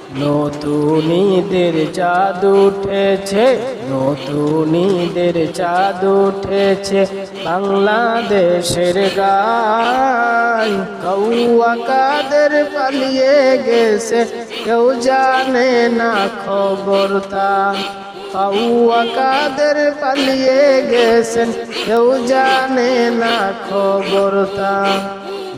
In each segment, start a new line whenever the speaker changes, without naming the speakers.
নতুন ঈদের চাঁদ উঠেছে, নতুন ঈদের চাঁদ উঠেছে বাংলাদেশের গায়। কৌয়া কাদের পালিয়ে গেছে কেউ জানে না খবর তার। কৌয়া কাদের পালিয়ে গেছেন কেউ জানে না খবর তার।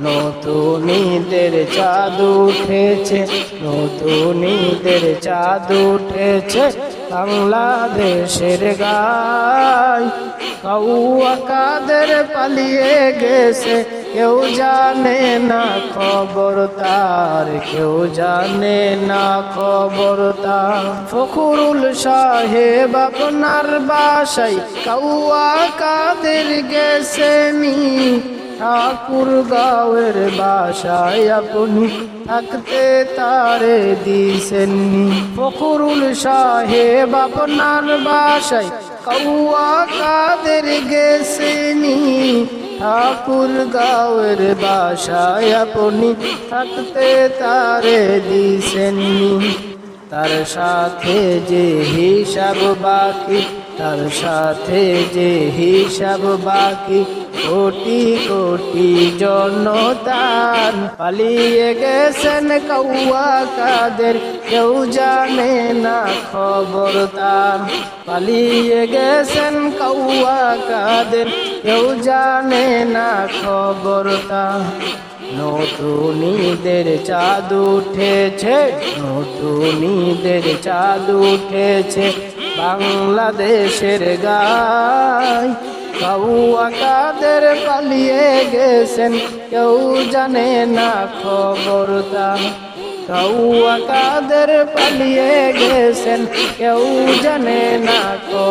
নতুন ঈদের চাঁদ উঠেছে, নতুন ঈদের চাঁদ উঠেছে বাংলাদেশের গায়। কৌয়া কাদের পালিয়ে গেছে কেউ জানে না খবর তার, কেউ জানে না খবর তার। ফখরুল সাহেব আপনার বাসায় কৌয়া কাদের গেছেনি, ঠাকুর গাঁয়ের বাসায় আপনি থাকতে তারে দিছেননি। ফখরুল সাহেব আপনার বাসায় কৌয়া কাদের গেছেনি, ঠাকুর গাঁয়ের বাসায় আপনি থাকতে তারে দিছেননি। তার সাথে যে হিসাব বাকি, তার সাথে যে হিসাব বাকি, কোটি কোটি জনতার। পালিয়ে গেছেন কৌয়া কাদের কেউ জানে না খবর তার। পালিয়ে গেছেন কৌয়া কাদের কেউ জানে না খবর তার। নতুন ঈদের চাঁদ উঠেছে, নতুন ঈদের চাঁদ উঠেছে বাংলাদেশের গায়। কৌয়া কাদের পালিয়ে গেছেন কেউ জানে না খবর তার। কৌয়া কাদের পালিয়ে গেছেন কেউ জানে না খবর।